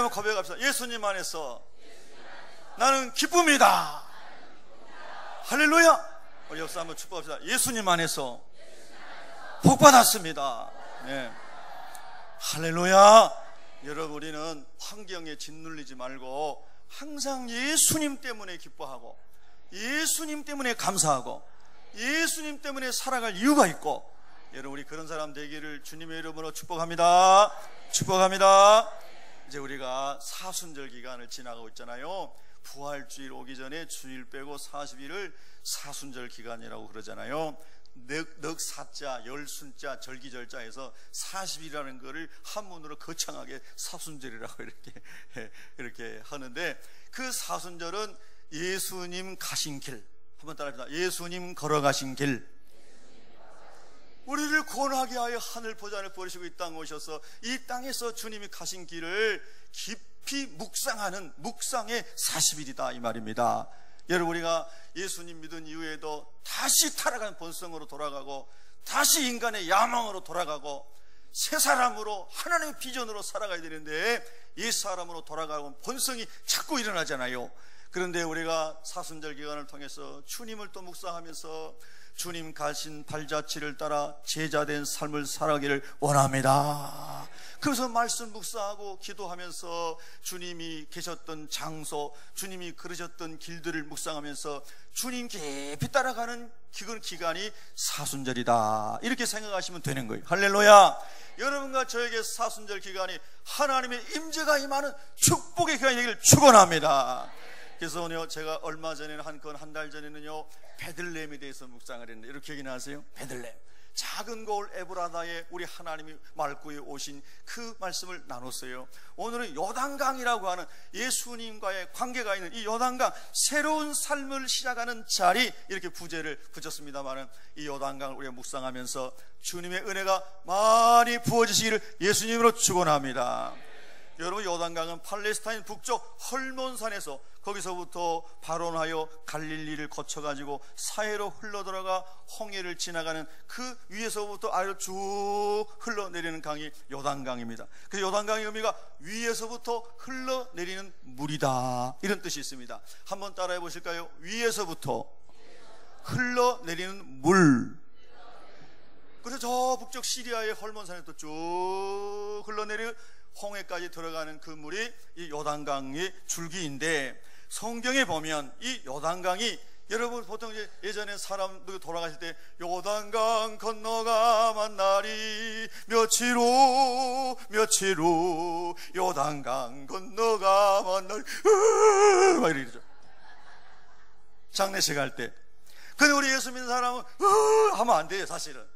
한번 고백합시다. 예수님 안에서 나는 기쁩니다. 할렐루야. 우리 역사 한번 축복합시다. 예수님 안에서 복 받았습니다. 네. 할렐루야. 여러분, 우리는 환경에 짓눌리지 말고 항상 예수님 때문에 기뻐하고 예수님 때문에 감사하고 예수님 때문에 살아갈 이유가 있고, 여러분, 우리 그런 사람 되기를 주님의 이름으로 축복합니다. 축복합니다. 이제 우리가 사순절 기간을 지나가고 있잖아요. 부활주일 오기 전에 주일 빼고 40일을 사순절 기간이라고 그러잖아요. 넉사자, 열순자, 절기절자에서 40일이라는 거를 한문으로 거창하게 사순절이라고 이렇게 하는데, 그 사순절은 예수님 가신 길, 한번 따라합니다. 예수님 걸어가신 길. 우리를 구원하게 하여 하늘 보좌를 버리시고 이 땅에 오셔서 이 땅에서 주님이 가신 길을 깊이 묵상하는 묵상의 40일이다 이 말입니다. 여러분, 우리가 예수님 믿은 이후에도 다시 타락한 본성으로 돌아가고 다시 인간의 야망으로 돌아가고 새 사람으로 하나님의 비전으로 살아가야 되는데 옛 사람으로 돌아가고 본성이 자꾸 일어나잖아요. 그런데 우리가 사순절 기간을 통해서 주님을 또 묵상하면서 주님 가신 발자취를 따라 제자된 삶을 살아가기를 원합니다. 그래서 말씀 묵상하고 기도하면서 주님이 계셨던 장소, 주님이 걸으셨던 길들을 묵상하면서 주님 깊이 따라가는 그런 기간이 사순절이다, 이렇게 생각하시면 되는 거예요. 할렐루야. 여러분과 저에게 사순절 기간이 하나님의 임재가 임하는 축복의 기간이 되기를 축원합니다. 그래서 오늘 제가 얼마 전에는 한 달 전에는요, 베들레헴에 대해서 묵상을 했는데 이렇게 얘기나세요. 베들레헴, 작은 고을 에브라다에 우리 하나님이 말구에 오신 그 말씀을 나눴어요. 오늘은 요단강이라고 하는 예수님과의 관계가 있는 이 요단강, 새로운 삶을 시작하는 자리, 이렇게 부제를 붙였습니다만은 이 요단강을 우리가 묵상하면서 주님의 은혜가 많이 부어지시기를 예수님으로 축원합니다. 여러분, 요단강은 팔레스타인 북쪽 헐몬산에서 거기서부터 발원하여 갈릴리를 거쳐가지고 사해로 흘러들어가 홍해를 지나가는 그 위에서부터 아래로 쭉 흘러내리는 강이 요단강입니다. 그래서 요단강의 의미가 위에서부터 흘러내리는 물이다, 이런 뜻이 있습니다. 한번 따라해 보실까요? 위에서부터 흘러내리는 물. 그래서 저 북쪽 시리아의 헐몬산에 또 쭉 흘러내리는 홍해까지 들어가는 그 물이 이 요단강의 줄기인데, 성경에 보면 이 요단강이, 여러분 보통 이제 예전에 사람들 돌아가실 때 요단강 건너가만 날이 며칠 후 요단강 건너가만 날 막 이러죠, 장례식 할 때. 근데 우리 예수 믿는 사람은 하면 안 돼요. 사실은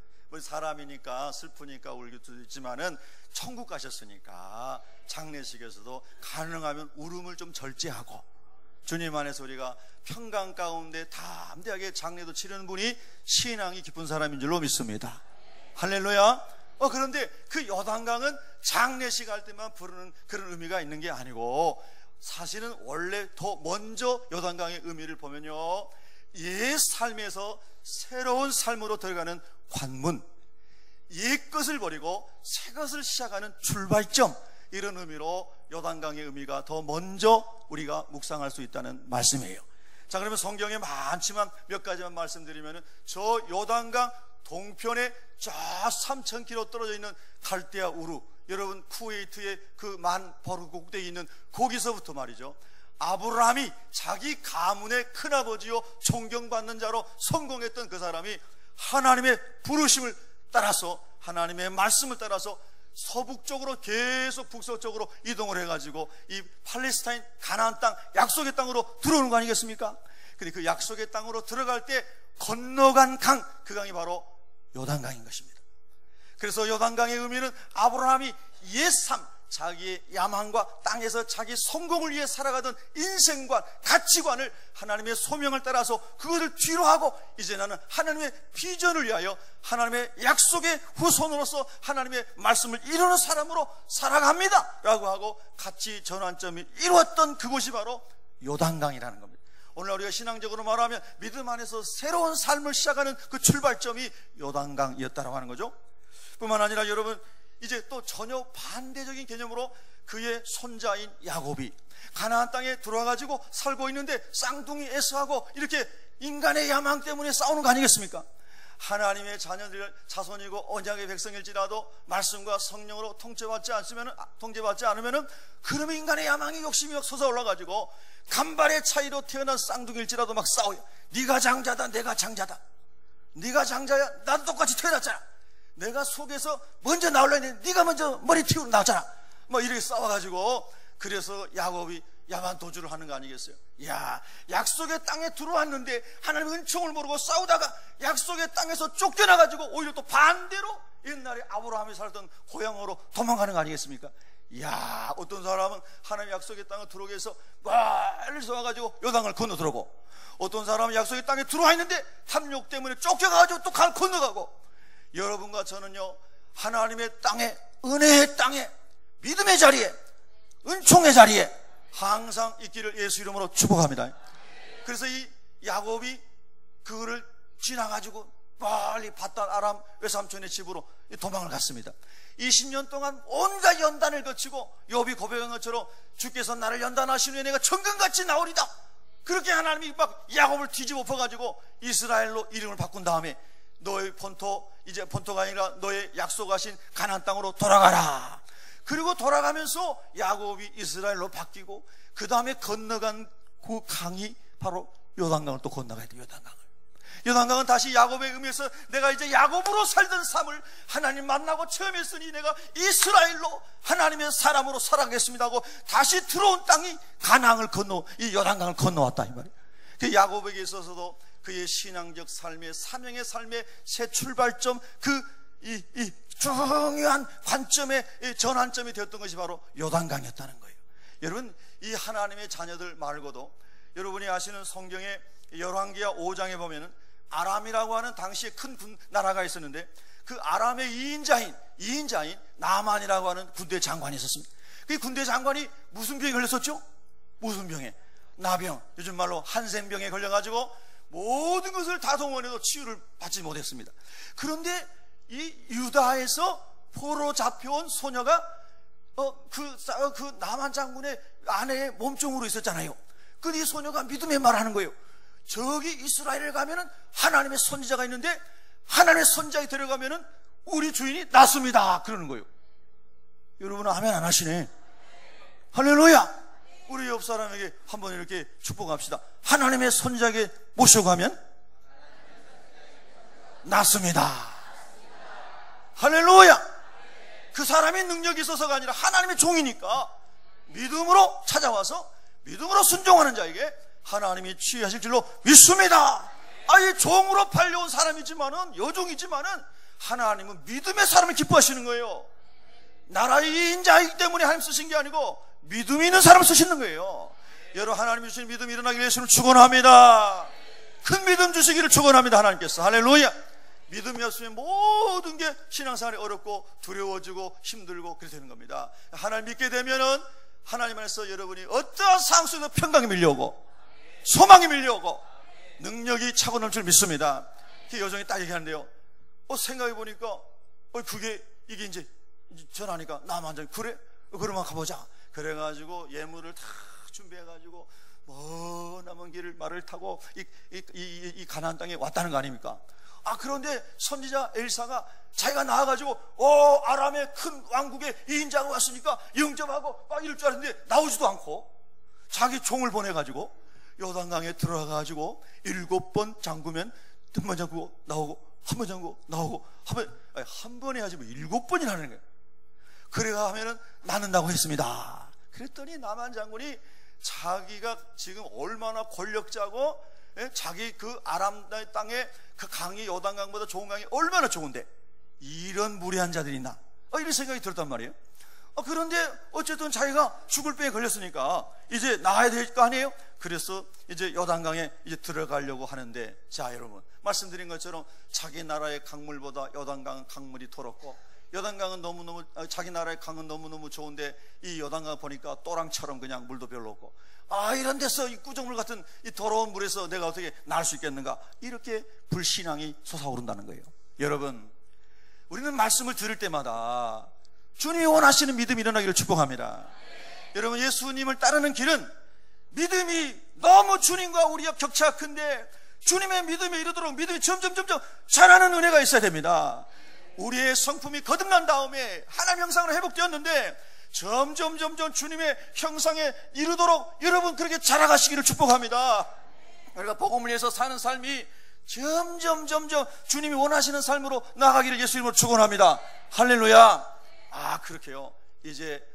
사람이니까 슬프니까 울기도 있지만은 천국 가셨으니까 장례식에서도 가능하면 울음을 좀 절제하고 주님 안에서 우리가 평강 가운데 담대하게 장례도 치르는 분이 신앙이 깊은 사람인 줄로 믿습니다. 할렐루야. 그런데 그 요단강은 장례식 할 때만 부르는 그런 의미가 있는 게 아니고, 사실은 원래 더 먼저 요단강의 의미를 보면요, 옛 삶에서 새로운 삶으로 들어가는 관문, 옛 것을 버리고 새 것을 시작하는 출발점, 이런 의미로 요단강의 의미가 더 먼저 우리가 묵상할 수 있다는 말씀이에요. 자, 그러면 성경에 많지만 몇 가지만 말씀드리면, 저 요단강 동편에 저 3,000km 떨어져 있는 갈대아 우루, 여러분 쿠웨이트의 그 만버르 꼭대기에 있는 거기서부터 말이죠, 아브라함이 자기 가문의 큰아버지요 존경받는 자로 성공했던 그 사람이 하나님의 부르심을 따라서, 하나님의 말씀을 따라서 서북쪽으로 계속 북서쪽으로 이동을 해가지고 이 팔레스타인 가나안 땅, 약속의 땅으로 들어오는 거 아니겠습니까? 근데 그 약속의 땅으로 들어갈 때 건너간 강, 그 강이 바로 요단강인 것입니다. 그래서 요단강의 의미는 아브라함이 옛삶, 자기의 야망과 땅에서 자기 성공을 위해 살아가던 인생관, 가치관을 하나님의 소명을 따라서 그것을 뒤로 하고 이제 나는 하나님의 비전을 위하여 하나님의 약속의 후손으로서 하나님의 말씀을 이루는 사람으로 살아갑니다 라고 하고 가치 전환점이 이루었던 그곳이 바로 요단강이라는 겁니다. 오늘 우리가 신앙적으로 말하면 믿음 안에서 새로운 삶을 시작하는 그 출발점이 요단강이었다라고 하는 거죠. 뿐만 아니라 여러분, 이제 또 전혀 반대적인 개념으로 그의 손자인 야곱이 가나안 땅에 들어와가지고 살고 있는데 쌍둥이 에서하고 이렇게 인간의 야망 때문에 싸우는 거 아니겠습니까? 하나님의 자손이고 언약의 백성일지라도 말씀과 성령으로 통제받지 않으면 그러면 인간의 야망이 욕심이 막 솟아올라가지고 간발의 차이로 태어난 쌍둥이일지라도 막 싸워요. 네가 장자다, 내가 장자다. 네가 장자야, 나도 똑같이 태어났잖아. 내가 속에서 먼저 나오려 했는데 네가 먼저 머리 튀고 나왔잖아. 뭐 이렇게 싸워가지고, 그래서 야곱이 야반도주를 하는 거 아니겠어요? 야, 약속의 땅에 들어왔는데 하나님의 은총을 모르고 싸우다가 약속의 땅에서 쫓겨나가지고 오히려 또 반대로 옛날에 아브라함이 살던 고향으로 도망가는 거 아니겠습니까? 야, 어떤 사람은 하나님 약속의 땅에 들어오기 위해서 멀리서 와가지고 요단강을 건너 들어오고, 어떤 사람은 약속의 땅에 들어와 있는데 탐욕 때문에 쫓겨가가지고 또 강을 건너가고, 여러분과 저는요, 하나님의 땅에, 은혜의 땅에, 믿음의 자리에, 은총의 자리에 항상 있기를 예수 이름으로 축복합니다. 그래서 이 야곱이 그거를 지나가지고 빨리 바단 아람 외삼촌의 집으로 도망을 갔습니다. 20년 동안 온갖 연단을 거치고 욥이 고백한 것처럼 주께서 나를 연단하신 후에 내가 천근같이 나오리다, 그렇게 하나님이 막 야곱을 뒤집어 엎어가지고 이스라엘로 이름을 바꾼 다음에 너의 본토, 이제 본토가 아니라 너의 약속하신 가나안 땅으로 돌아가라. 그리고 돌아가면서 야곱이 이스라엘로 바뀌고, 그 다음에 건너간 그 강이 바로 요단강을 또 건너가야 돼요. 요단강은 다시 야곱의 의미에서 내가 이제 야곱으로 살던 삶을 하나님 만나고 처음 했으니 내가 이스라엘로 하나님의 사람으로 살아가겠습니다 하고 다시 들어온 땅이 가나안을 건너, 이 요단강을 건너왔다 이 말이에요. 그 야곱에게 있어서도 그의 신앙적 삶의, 사명의 삶의 새 출발점, 이 중요한 관점의 전환점이 되었던 것이 바로 요단강이었다는 거예요. 여러분, 이 하나님의 자녀들 말고도 여러분이 아시는 성경의 열왕기하 5장에 보면은 아람이라고 하는 당시에 큰 나라가 있었는데, 그 아람의 2인자인 나만이라고 하는 군대 장관이 있었습니다. 그 군대 장관이 무슨 병에 걸렸었죠? 무슨 병에? 나병, 요즘 말로 한센병에 걸려가지고 모든 것을 다 동원해도 치유를 받지 못했습니다. 그런데 이 유다에서 포로 잡혀온 소녀가 그 나만 장군의 아내의 몸종으로 있었잖아요. 근데 이 소녀가 믿음의 말을 하는 거예요. 저기 이스라엘에 가면은 하나님의 선지자가 있는데 하나님의 선지자에 데려가면은 우리 주인이 낫습니다, 그러는 거예요. 여러분은 아멘 안 하시네. 할렐루야. 우리 옆 사람에게 한번 이렇게 축복합시다. 하나님의 선지자에게 모셔가면 낫습니다. 할렐루야. 그 사람이 능력이 있어서가 아니라 하나님의 종이니까 믿음으로 찾아와서 믿음으로 순종하는 자에게 하나님이 치유하실 줄로 믿습니다. 이 종으로 팔려온 사람이지만은, 여종이지만은 하나님은 믿음의 사람을 기뻐하시는 거예요. 나라의 인자이기 때문에 하나님 쓰신 게 아니고 믿음이 있는 사람을 쓰시는 거예요. 여러분, 하나님이 주신 믿음이 일어나기 위해서는 축원합니다. 큰 믿음 주시기를 축원합니다, 하나님께서. 할렐루야. 믿음이 없으면 모든 게 신앙생활이 어렵고 두려워지고 힘들고 그렇게 되는 겁니다. 하나님 믿게 되면은 하나님 안에서 여러분이 어떠한 상황 속에서 평강이 밀려오고 소망이 밀려오고 능력이 차고 넘칠 줄 믿습니다. 그 여정이 딱 얘기하는데요. 생각해 보니까 이게 이제 전하니까 남한장 그래? 그러면 가보자. 그래가지고 예물을 다 준비해가지고 남은 길을 말을 타고 이 가나안 땅에 왔다는 거 아닙니까? 그런데 선지자 엘사가 자기가 나와가지고 아람의 큰 왕국의 2인자가 왔으니까 영접하고 막 이럴 줄 알았는데 나오지도 않고 자기 종을 보내가지고 요단강에 들어가가지고 7번 잠그면 한 번 잠그고 나오고 한 번 잠그고 나오고 한 번에 하지 뭐 7번이나 하는 거예요. 그래가 하면은 낫는다고 했습니다. 그랬더니 나만 장군이 자기가 지금 얼마나 권력자고 자기 그 아람 땅에 그 강이 요단강보다 좋은 강이 얼마나 좋은데 이런 무례한 자들이 있나, 이런 생각이 들었단 말이에요. 그런데 어쨌든 자기가 죽을 병에 걸렸으니까 이제 나와야 될 거 아니에요? 그래서 이제 요단강에 이제 들어가려고 하는데, 자 여러분, 말씀드린 것처럼 자기 나라의 강물보다 요단강은 강물이 더럽고, 요단강은 너무너무, 자기 나라의 강은 너무너무 좋은데 이 요단강 보니까 또랑처럼 그냥 물도 별로 없고, 이런 데서 이 구정물 같은 이 더러운 물에서 내가 어떻게 나을 수 있겠는가, 이렇게 불신앙이 솟아오른다는 거예요. 여러분, 우리는 말씀을 들을 때마다 주님이 원하시는 믿음이 일어나기를 축복합니다. 여러분, 예수님을 따르는 길은 믿음이 너무 주님과 우리가 격차가 큰데 주님의 믿음에 이르도록 믿음이 점점 자라는 은혜가 있어야 됩니다. 우리의 성품이 거듭난 다음에 하나님 형상으로 회복되었는데 점점 주님의 형상에 이르도록 여러분 그렇게 자라가시기를 축복합니다. 우리가 복음을 위해서 사는 삶이 점점 주님이 원하시는 삶으로 나아가기를 예수 이름으로 축원합니다. 할렐루야. 그렇게요. 이제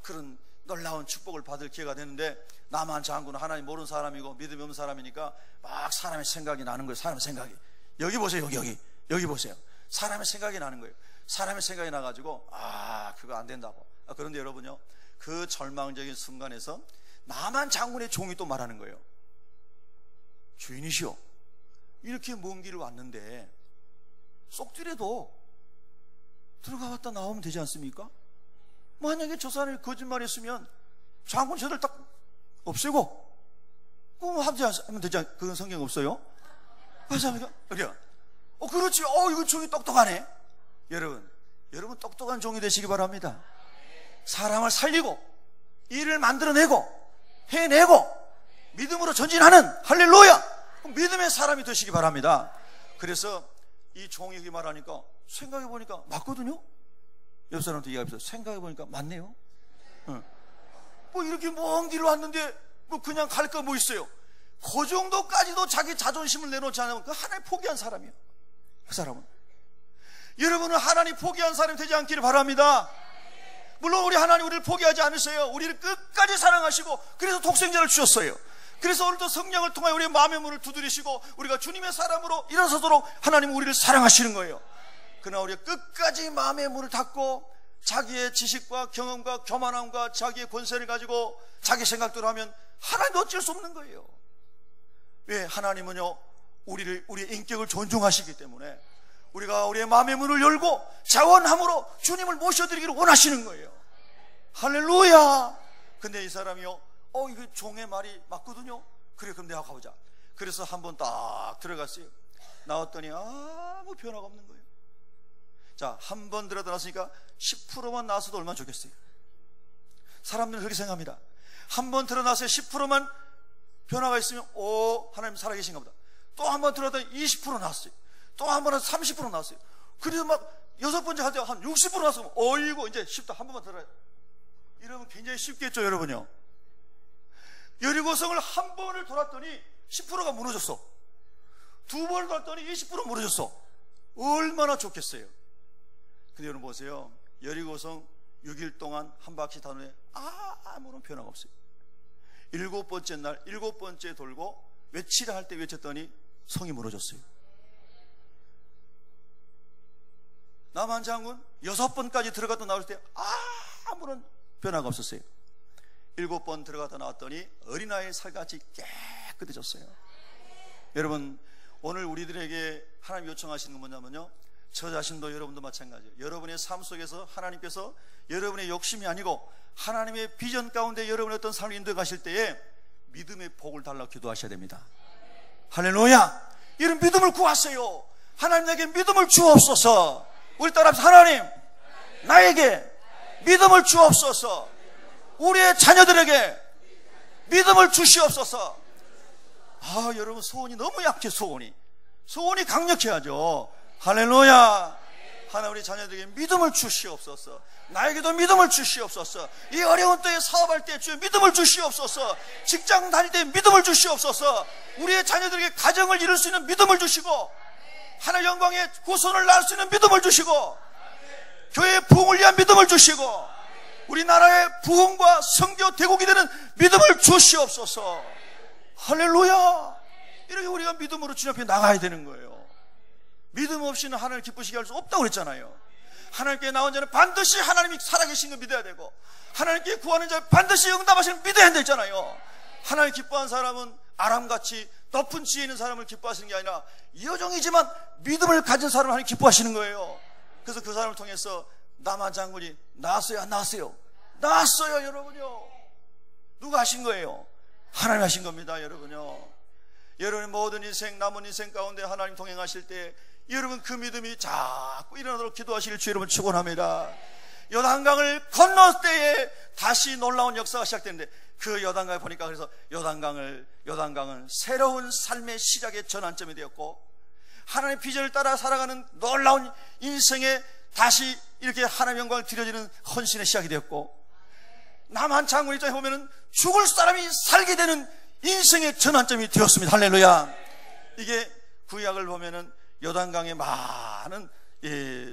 그런 놀라운 축복을 받을 기회가 되는데, 나만 장군은 하나님 모르는 사람이고 믿음이 없는 사람이니까 막 사람의 생각이 나는 거예요. 사람의 생각이. 여기 보세요. 여기 보세요. 사람의 생각이 나는 거예요. 사람의 생각이 나가지고 그거 안 된다고. 그런데 여러분요, 그 절망적인 순간에서 나만 장군의 종이 또 말하는 거예요. 주인이시오, 이렇게 먼 길을 왔는데 쏙들여도 들어가 왔다 나오면 되지 않습니까? 만약에 저 사람이 거짓말했으면 장군 저들 딱 없애고 하면 되지 않, 그건 성경 없어요? 맞습니까? 그래요. 그렇지. 이거 종이 똑똑하네. 여러분 똑똑한 종이 되시기 바랍니다. 사람을 살리고 일을 만들어내고 해내고 믿음으로 전진하는, 할렐루야, 믿음의 사람이 되시기 바랍니다. 그래서 이 종이 그렇게 말하니까 생각해보니까 맞거든요. 옆 사람한테 얘기하면서 생각해보니까 맞네요. 뭐 이렇게 먼 길을 왔는데 뭐 그냥 갈 거 뭐 있어요. 그 정도까지도 자기 자존심을 내놓지 않으면 그 하나님 포기한 사람이에요. 그 사람은. 여러분은 하나님 포기한 사람이 되지 않기를 바랍니다. 물론 우리 하나님 우리를 포기하지 않으세요. 우리를 끝까지 사랑하시고 그래서 독생자를 주셨어요. 그래서 오늘도 성령을 통해 우리의 마음의 문을 두드리시고 우리가 주님의 사람으로 일어서도록 하나님은 우리를 사랑하시는 거예요. 그러나 우리가 끝까지 마음의 문을 닫고 자기의 지식과 경험과 교만함과 자기의 권세를 가지고 자기 생각대로 하면 하나님도 어쩔 수 없는 거예요. 왜? 하나님은요, 우리의 인격을 존중하시기 때문에 우리가 우리의 마음의 문을 열고 자원함으로 주님을 모셔드리기를 원하시는 거예요. 할렐루야. 근데 이 사람이요, 이거 종의 말이 맞거든요. 그래, 그럼 내가 가보자. 그래서 한번 딱 들어갔어요. 나왔더니 아무 변화가 없는 거예요. 자, 한 번 들어갔으니까 10%만 나왔어도 얼마나 좋겠어요. 사람들은 그렇게 생각합니다. 한 번 들어나서 10%만 변화가 있으면 하나님 살아계신가 보다. 또 한 번 들어갔더니 20% 나왔어요. 또 한 번은 30% 나왔어요. 그래서 막 6번째 할 때 한 60% 나왔으면 이거 이제 쉽다. 한 번만 들어요. 이러면 굉장히 쉽겠죠, 여러분요. 여리고성을 한 번을 돌았더니 10%가 무너졌어. 두 번을 돌았더니 20% 무너졌어. 얼마나 좋겠어요. 근데 여러분 보세요. 여리고성 6일 동안 한 바퀴 다는데 아무런 변화가 없어요. 7번째 날 7번째 돌고 외치라 할 때 외쳤더니 성이 무너졌어요. 남한 장군 6번까지 들어갔다 나올 때 아무런 변화가 없었어요. 7번 들어갔다 나왔더니 어린아이 살같이 깨끗해졌어요. 여러분, 오늘 우리들에게 하나님 요청하시는 건 뭐냐면요, 저 자신도 여러분도 마찬가지예요. 여러분의 삶 속에서 하나님께서 여러분의 욕심이 아니고 하나님의 비전 가운데 여러분의 어떤 삶을 인도해 가실 때에 믿음의 복을 달라고 기도하셔야 됩니다. 할렐루야. 이런 믿음을 구하세요. 하나님 내게 믿음을 주옵소서. 우리 따라합시다. 하나님 나에게 믿음을 주옵소서. 우리의 자녀들에게 믿음을 주시옵소서. 여러분 소원이 너무 약해. 소원이 강력해야죠. 할렐루야. 하나님 우리 자녀들에게 믿음을 주시옵소서. 나에게도 믿음을 주시옵소서. 이 어려운 때에 사업할 때 주여 믿음을 주시옵소서. 직장 다닐 때 믿음을 주시옵소서. 우리의 자녀들에게 가정을 이룰 수 있는 믿음을 주시고 하나님 영광의 후손을 낳을 수 있는 믿음을 주시고 교회의 부흥을 위한 믿음을 주시고 우리나라의 부흥과 선교 대국이 되는 믿음을 주시옵소서. 할렐루야. 이렇게 우리가 믿음으로 주님 앞에 나가야 되는 거예요. 믿음 없이는 하나님을 기쁘시게 할 수 없다고 그랬잖아요. 하나님께 나온 자는 반드시 하나님이 살아계신 걸 믿어야 되고 하나님께 구하는 자는 반드시 응답하시는 걸 믿어야 한다 했잖아요. 하나님 기뻐하는 사람은 아람같이 높은 지혜 있는 사람을 기뻐하시는 게 아니라 여종이지만 믿음을 가진 사람을 하나님 기뻐하시는 거예요. 그래서 그 사람을 통해서 남한 장군이 나왔어요, 안 나왔어요? 나왔어요, 여러분요. 누가 하신 거예요? 하나님 하신 겁니다, 여러분요. 여러분의 모든 인생, 남은 인생 가운데 하나님 동행하실 때 여러분 그 믿음이 자꾸 일어나도록 기도하시길 주 여러분 축원합니다. 요단강을 건널 때에 다시 놀라운 역사가 시작되는데, 그 요단강에 보니까 그래서 요단강은 새로운 삶의 시작의 전환점이 되었고, 하나님의 비전을 따라 살아가는 놀라운 인생에 다시 이렇게 하나님의 영광을 드려지는 헌신의 시작이 되었고, 남한 장군 입장에 보면은 죽을 사람이 살게 되는 인생의 전환점이 되었습니다. 할렐루야. 이게 구약을 보면은 요단강의 많은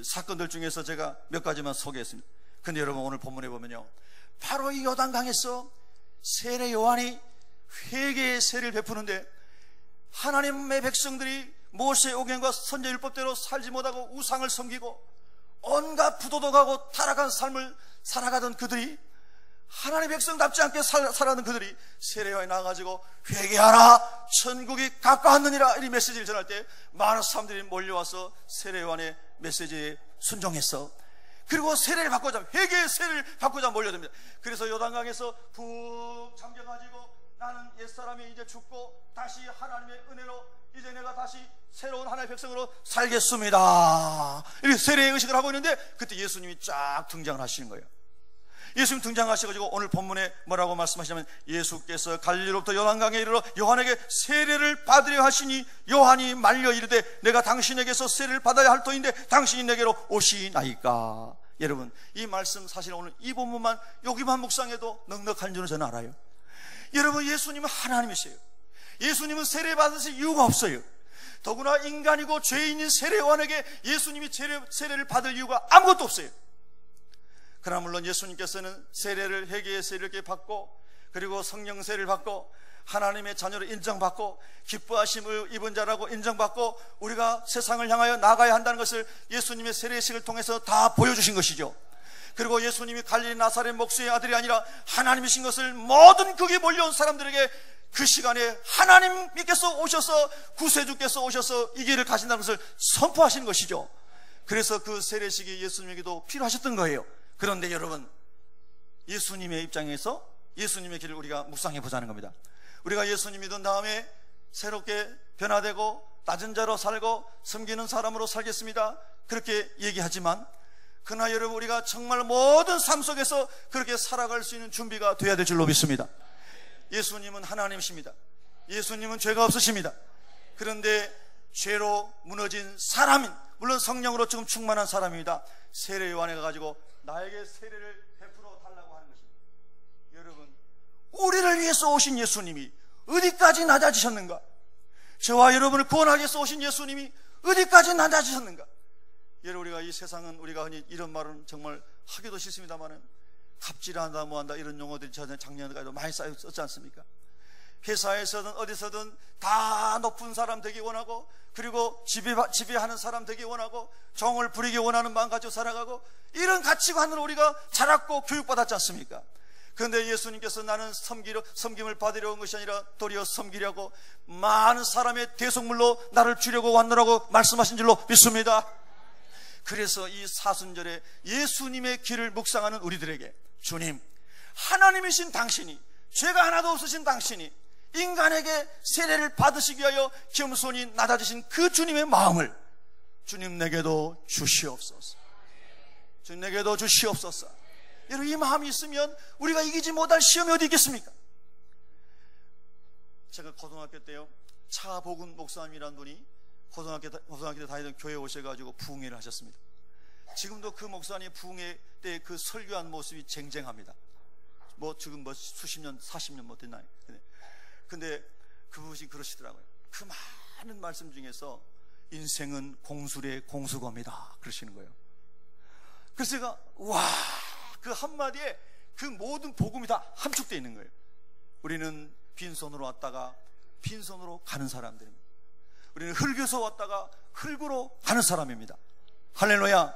사건들 중에서 제가 몇 가지만 소개했습니다. 근데 여러분, 오늘 본문에 보면요, 바로 이 요단강에서 세례 요한이 회개의 세례를 베푸는데, 하나님의 백성들이 모세의 오경과 선지자 율법대로 살지 못하고 우상을 섬기고 온갖 부도덕하고 타락한 삶을 살아가던 그들이, 하나님의 백성답지 않게 살아가던 그들이 세례 요한이 나와가지고 회개하라, 천국이 가까웠느니라, 이 메시지를 전할 때 많은 사람들이 몰려와서 세례 요한의 메시지에 순종했어. 그리고 세례를 받고자, 회개의 세례를 받고자 몰려듭니다. 그래서 요단강에서 푹 잠겨가지고, 나는 옛사람이 이제 죽고 다시 하나님의 은혜로 이제 내가 다시 새로운 하나님의 백성으로 살겠습니다, 이렇게 세례의 의식을 하고 있는데, 그때 예수님이 쫙 등장을 하시는 거예요. 예수님 등장하셔가지고 오늘 본문에 뭐라고 말씀하시냐면, 예수께서 갈릴리로부터 요단강에 이르러 요한에게 세례를 받으려 하시니 요한이 말려 이르되 내가 당신에게서 세례를 받아야 할 터인데 당신이 내게로 오시나이까. 여러분, 이 말씀 사실 오늘 이 본문만 여기만 묵상해도 넉넉한 줄은 저는 알아요. 여러분, 예수님은 하나님이세요. 예수님은 세례 받으실 이유가 없어요. 더구나 인간이고 죄인인 세례 요한에게 예수님이 세례를 받을 이유가 아무것도 없어요. 그러나 물론 예수님께서는 세례를, 회개의 세례를 이렇게 받고, 그리고 성령 세례를 받고, 하나님의 자녀로 인정받고, 기뻐하심을 입은 자라고 인정받고, 우리가 세상을 향하여 나가야 한다는 것을 예수님의 세례식을 통해서 다 보여주신 것이죠. 그리고 예수님이 갈릴리 나사렛 목수의 아들이 아니라 하나님이신 것을 모든 거기에 몰려온 사람들에게 그 시간에 하나님께서 오셔서, 구세주께서 오셔서 이 길을 가신다는 것을 선포하신 것이죠. 그래서 그 세례식이 예수님에게도 필요하셨던 거예요. 그런데 여러분, 예수님의 입장에서 예수님의 길을 우리가 묵상해 보자는 겁니다. 우리가 예수님 믿은 다음에 새롭게 변화되고 낮은 자로 살고 섬기는 사람으로 살겠습니다, 그렇게 얘기하지만, 그러나 여러분, 우리가 정말 모든 삶 속에서 그렇게 살아갈 수 있는 준비가 되어야 될 줄로 믿습니다. 예수님은 하나님이십니다. 예수님은 죄가 없으십니다. 그런데 죄로 무너진 사람인, 물론 성령으로 지금 충만한 사람입니다. 세례 요한에 가가지고 나에게 세례를 베풀어 달라고 하는 것입니다. 여러분, 우리를 위해서 오신 예수님이 어디까지 낮아지셨는가? 저와 여러분을 구원하기 위해서 오신 예수님이 어디까지 낮아지셨는가? 여러분, 우리가 이 세상은, 우리가 흔히 이런 말은 정말 하기도 싫습니다만은, 갑질한다 뭐한다 이런 용어들이 작년에도 많이 썼지 않습니까? 회사에서든 어디서든 다 높은 사람 되기 원하고, 그리고 지배하는 사람 되기 원하고, 정을 부리기 원하는 마음 가지고 살아가고, 이런 가치관으로 우리가 자랐고 교육받았지 않습니까? 그런데 예수님께서 나는 섬김을 받으려 온 것이 아니라 도리어 섬기려고 많은 사람의 대속물로 나를 주려고 왔노라고 말씀하신 줄로 믿습니다. 그래서 이 사순절에 예수님의 길을 묵상하는 우리들에게, 주님, 하나님이신 당신이, 죄가 하나도 없으신 당신이 인간에게 세례를 받으시기 위하여 겸손히 낮아지신 그 주님의 마음을 주님 내게도 주시옵소서. 주님 내게도 주시옵소서. 여러분, 이 마음이 있으면 우리가 이기지 못할 시험이 어디 있겠습니까? 제가 고등학교 때요, 차복은 목사님이라는 분이 고등학교 때 다니던 교회에 오셔가지고 부흥회를 하셨습니다. 지금도 그 목사님 부흥회 때 그 설교한 모습이 쟁쟁합니다. 지금 수십 년, 40년 됐나요? 근데 그분이 그러시더라고요. 그 많은 말씀 중에서 인생은 공술의 공수거입니다, 그러시는 거예요. 그래서 제가 그 한마디에 그 모든 복음이 다 함축되어 있는 거예요. 우리는 빈손으로 왔다가 빈손으로 가는 사람들입니다. 우리는 흙에서 왔다가 흙으로 가는 사람입니다. 할렐루야.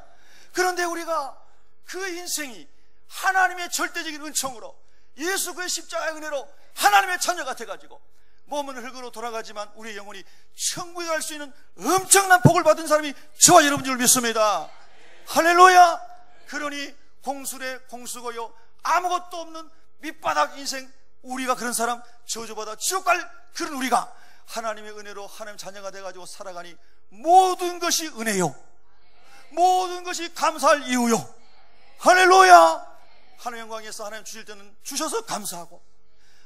그런데 우리가 그 인생이 하나님의 절대적인 은총으로, 예수 그의 십자가의 은혜로 하나님의 자녀가 돼가지고 몸은 흙으로 돌아가지만 우리의 영혼이 천국에 갈 수 있는 엄청난 복을 받은 사람이 저와 여러분 줄 믿습니다. 할렐루야. 그러니 공술의 공수고요, 아무것도 없는 밑바닥 인생, 우리가 그런 사람, 저주받아 지옥 갈 그런 우리가 하나님의 은혜로 하나님 자녀가 돼가지고 살아가니 모든 것이 은혜요, 모든 것이 감사할 이유요. 할렐루야. 하나님 영광에서 하나님 주실 때는 주셔서 감사하고,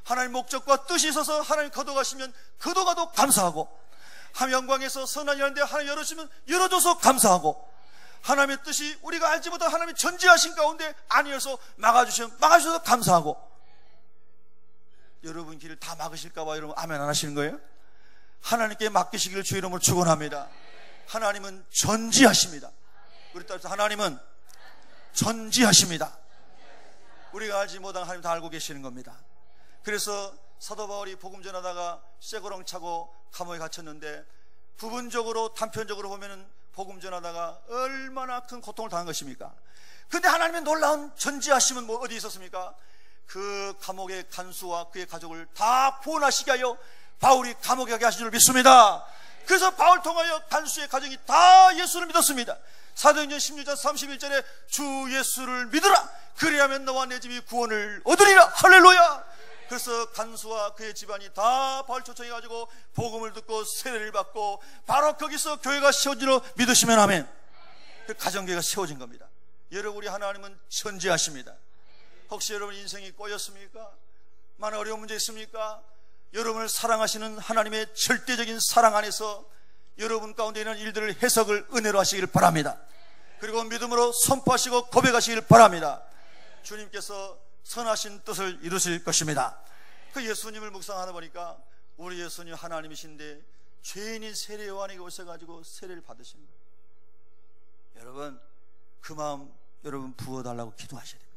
하나님 목적과 뜻이 있어서 하나님 거둬가시면 거둬가도 감사하고, 하나님 영광에서 선한 일하는데 하나님 열어주시면 열어줘서 감사하고, 하나님의 뜻이 우리가 알지 못한 하나님이 전지하신 가운데 아니어서 막아주시면 막아주셔서 감사하고. 여러분 길을 다 막으실까봐 여러분 아멘 안 하시는 거예요? 하나님께 맡기시기를 주의 이름으로 축원합니다. 하나님은 전지하십니다. 우리 따라서 하나님은 전지하십니다. 우리가 알지 못한 하나님 다 알고 계시는 겁니다. 그래서 사도 바울이 복음 전하다가 쇠고랑 차고 감옥에 갇혔는데, 부분적으로 단편적으로 보면은 복음 전하다가 얼마나 큰 고통을 당한 것입니까? 근데 하나님의 놀라운 전지하심은 뭐 어디 있었습니까? 그 감옥의 간수와 그의 가족을 다 구원하시게 하여 바울이 감옥에 가게 하신 줄 믿습니다. 그래서 바울 통하여 간수의 가정이 다 예수를 믿었습니다. 사도행전 16장 31절에 주 예수를 믿으라, 그리하면 너와 내 집이 구원을 얻으리라. 할렐루야. 그래서 간수와 그의 집안이 다 바울 초청해가지고 복음을 듣고 세례를 받고 바로 거기서 교회가 세워지로 믿으시면 아멘. 그 가정교회가 세워진 겁니다. 여러분, 우리 하나님은 전지하십니다. 혹시 여러분 인생이 꼬였습니까? 많은 어려운 문제 있습니까? 여러분을 사랑하시는 하나님의 절대적인 사랑 안에서 여러분 가운데 있는 일들을 해석을 은혜로 하시길 바랍니다. 그리고 믿음으로 선포하시고 고백하시길 바랍니다. 주님께서 선하신 뜻을 이루실 것입니다. 그 예수님을 묵상하다 보니까 우리 예수님 하나님이신데 죄인인 세례 요한에게 오셔가지고 세례를 받으신 거예요. 여러분, 그 마음 여러분 부어달라고 기도하셔야 됩니다.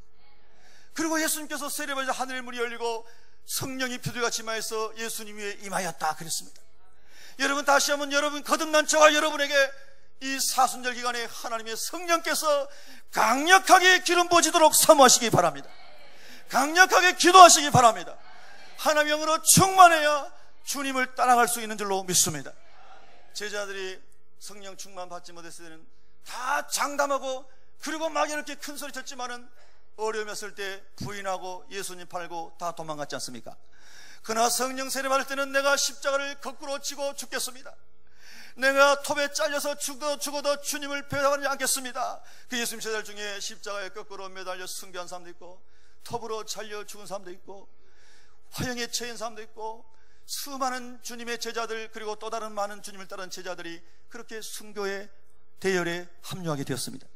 그리고 예수님께서 세례 받으셔서 하늘의 문이 열리고 성령이 비둘기같이 임하여서 예수님 위에 임하였다 그랬습니다. 여러분, 다시 한번 여러분 거듭난 저와 여러분에게 이 사순절 기간에 하나님의 성령께서 강력하게 기름 부어지도록 사모하시기 바랍니다. 강력하게 기도하시기 바랍니다. 하나님의 영으로 충만해야 주님을 따라갈 수 있는 줄로 믿습니다. 제자들이 성령 충만 받지 못했을 때는 다 장담하고, 그리고 막 이렇게 큰 소리 쳤지만은 어려움이었을 때 부인하고 예수님 팔고 다 도망갔지 않습니까? 그러나 성령 세례 받을 때는 내가 십자가를 거꾸로 지고 죽겠습니다. 내가 톱에 잘려서 죽어도 주님을 배반하지 않겠습니다. 그 예수님 제자들 중에 십자가에 거꾸로 매달려 순교한 사람도 있고, 톱으로 잘려 죽은 사람도 있고, 화형에 처한 사람도 있고, 수많은 주님의 제자들, 그리고 또 다른 많은 주님을 따르는 제자들이 그렇게 순교의 대열에 합류하게 되었습니다.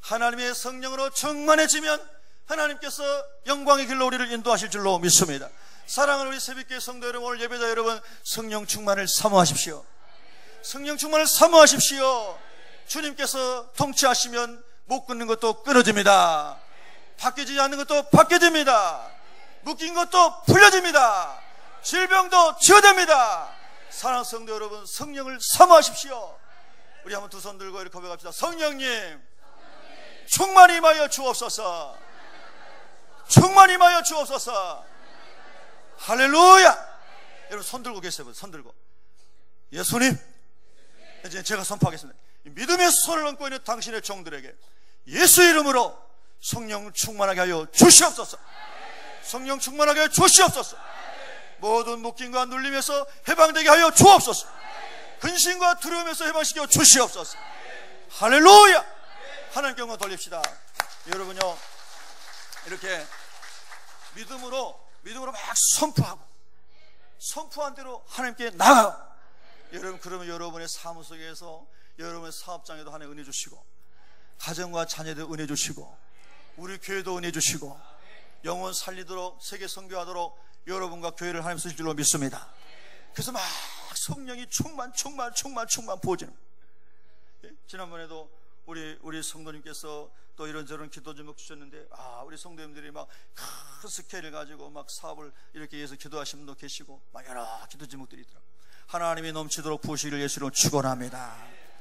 하나님의 성령으로 충만해지면 하나님께서 영광의 길로 우리를 인도하실 줄로 믿습니다. 사랑하는 우리 새벽교회 성도 여러분, 오늘 예배자 여러분, 성령 충만을 사모하십시오. 성령 충만을 사모하십시오. 주님께서 통치하시면 못 끊는 것도 끊어집니다. 바뀌지 않는 것도 바뀌어집니다. 묶인 것도 풀려집니다. 질병도 치유됩니다. 사랑하는 성도 여러분, 성령을 사모하십시오. 우리 한번 두 손 들고 이렇게 고백합시다. 성령님, 충만히 임하여 주옵소서. 충만히 임하여 주옵소서. 할렐루야. 여러분 손 들고 계세요. 손 들고. 예수님, 이제 제가 선포하겠습니다. 믿음의 손을 얹고 있는 당신의 종들에게 예수 이름으로 성령 충만하게 하여 주시옵소서. 성령 충만하게 하여 주시옵소서. 모든 묶임과 눌림에서 해방되게 하여 주옵소서. 근심과 두려움에서 해방시켜 주시옵소서. 할렐루야. 하나님께 영광 돌립시다. 여러분요, 이렇게 믿음으로 막 선포하고 선포한 대로 하나님께 나가요. 여러분, 그러면 여러분의 사무 속에서, 여러분의 사업장에도 하나님 은혜 주시고, 가정과 자녀도 은혜 주시고, 우리 교회도 은혜 주시고, 영혼 살리도록 세계 선교하도록 여러분과 교회를 하나님 쓰실 줄로 믿습니다. 그래서 막 성령이 충만 부어지는 거예요. 지난번에도 우리 성도님께서 또 이런저런 기도 제목 주셨는데, 우리 성도님들이 막 큰 스케일을 가지고 막 사업을 이렇게 위해서 기도하시는 분도 계시고, 막 여러 기도 제목들이 있더라고요. 하나님이 넘치도록 부으시기를 예수로 축원합니다.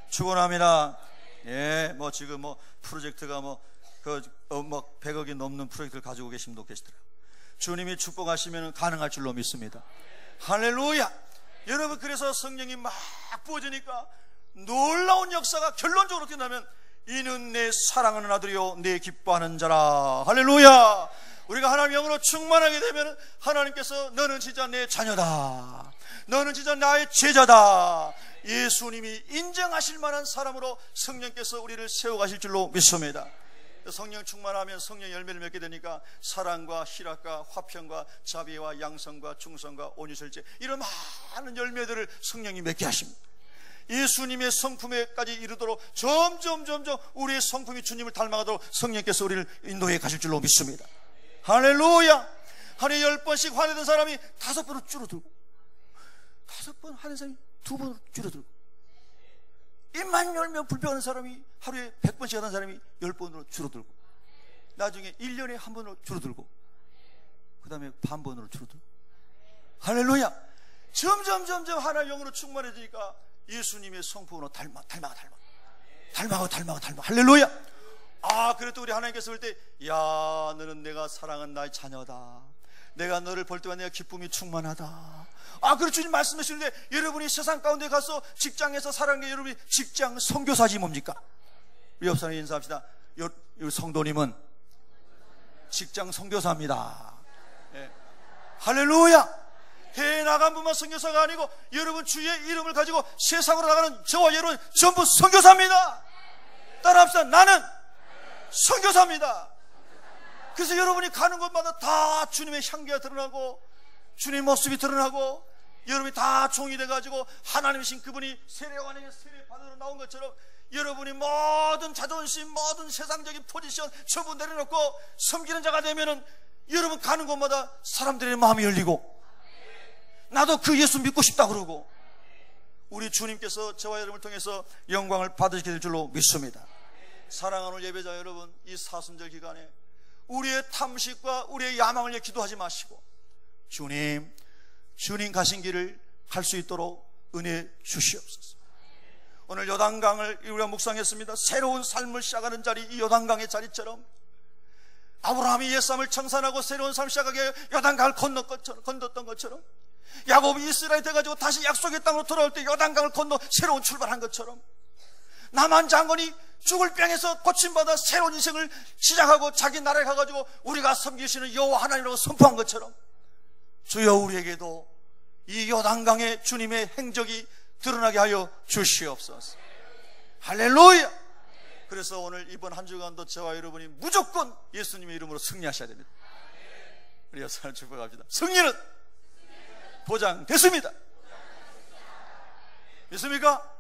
축원합니다. 예, 뭐 지금 뭐 프로젝트가 뭐 100억이 넘는 프로젝트를 가지고 계신 분도 계시더라고요. 주님이 축복하시면 가능할 줄로 믿습니다. 할렐루야. 여러분, 그래서 성령이 막 부어지니까 놀라운 역사가 결론적으로 어떻게 나면, 이는 내 사랑하는 아들이요 내 기뻐하는 자라. 할렐루야. 우리가 하나님의 영으로 충만하게 되면 하나님께서 너는 진짜 내 자녀다, 너는 진짜 나의 제자다, 예수님이 인정하실 만한 사람으로 성령께서 우리를 세워가실 줄로 믿습니다. 성령 충만하면 성령 열매를 맺게 되니까 사랑과 희락과 화평과 자비와 양성과 충성과 온유절제, 이런 많은 열매들을 성령이 맺게 하십니다. 예수님의 성품에까지 이르도록 점점 우리의 성품이 주님을 닮아가도록 성령께서 우리를 인도해 가실 줄로 믿습니다. 할렐루야. 하루에 10번씩 화내던 사람이 5번으로 줄어들고, 5번 화낸 사람이 2번으로 줄어들고, 입만 열면 불평하는 사람이 하루에 100번씩 하는 사람이 10번으로 줄어들고, 나중에 1년에 1번으로 줄어들고, 그 다음에 반번으로 줄어들고. 할렐루야. 점점 하나의 영으로 충만해지니까 예수님의 성품으로 닮아. 할렐루야. 그래도 우리 하나님께서 볼 때, 야, 너는 내가 사랑하는 나의 자녀다. 내가 너를 볼 때마다 내가 기쁨이 충만하다. 그렇죠. 주님 말씀하시는데, 여러분이 세상 가운데 가서 직장에서 살아가는 게 여러분이 직장 선교사지 뭡니까? 우리 옆 사람 인사합시다. 이 성도님은 직장 선교사입니다. 네. 할렐루야. 해외 나간 분만 선교사가 아니고 여러분 주의 이름을 가지고 세상으로 나가는 저와 여러분 전부 선교사입니다. 따라합시다. 나는 선교사입니다. 그래서 여러분이 가는 곳마다 다 주님의 향기가 드러나고 주님의 모습이 드러나고 여러분이 다 종이 돼가지고 하나님이신 그분이 세례요한에게 세례받으러 나온 것처럼 여러분이 모든 자존심, 모든 세상적인 포지션 전부 내려놓고 섬기는 자가 되면은 여러분 가는 곳마다 사람들의 마음이 열리고, 나도 그 예수 믿고 싶다 그러고, 우리 주님께서 저와 여러분을 통해서 영광을 받으시게 될 줄로 믿습니다. 사랑하는 예배자 여러분, 이 사순절 기간에 우리의 탐식과 우리의 야망을 위해 기도하지 마시고, 주님 가신 길을 갈 수 있도록 은혜 주시옵소서. 오늘 요단강을 우리가 묵상했습니다. 새로운 삶을 시작하는 자리, 이 요단강의 자리처럼 아브라함이 옛삶을 청산하고 새로운 삶을 시작하게 요단강을 건넜던 것처럼, 야곱이 이스라엘 돼가지고 다시 약속의 땅으로 돌아올 때 요단강을 건너 새로운 출발한 것처럼, 나만 장군이 죽을 병에서 고침받아 새로운 인생을 시작하고 자기 나라에 가가지고 우리가 섬기시는 여호와 하나님이라고 선포한 것처럼, 주여 우리에게도 이 요단강의 주님의 행적이 드러나게 하여 주시옵소서. 할렐루야. 그래서 오늘 이번 한 주간도 저와 여러분이 무조건 예수님의 이름으로 승리하셔야 됩니다. 우리 여사를 축복합시다. 승리는 보장됐습니다. 믿습니까?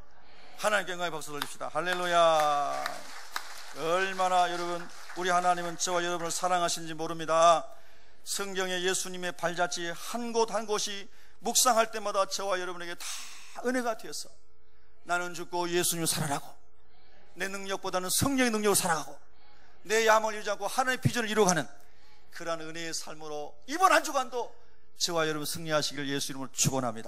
하나님께 영광의 박수 돌립시다. 할렐루야. 얼마나 여러분 우리 하나님은 저와 여러분을 사랑하시는지 모릅니다. 성경에 예수님의 발자취 한 곳 한 곳이 묵상할 때마다 저와 여러분에게 다 은혜가 되어서 나는 죽고 예수님을 살아가고, 내 능력보다는 성령의 능력으로 살아가고, 내 야망을 이루지 않고 하나님의 비전을 이루어가는 그러한 은혜의 삶으로 이번 한 주간도 저와 여러분 승리하시길 예수 이름으로 축원합니다.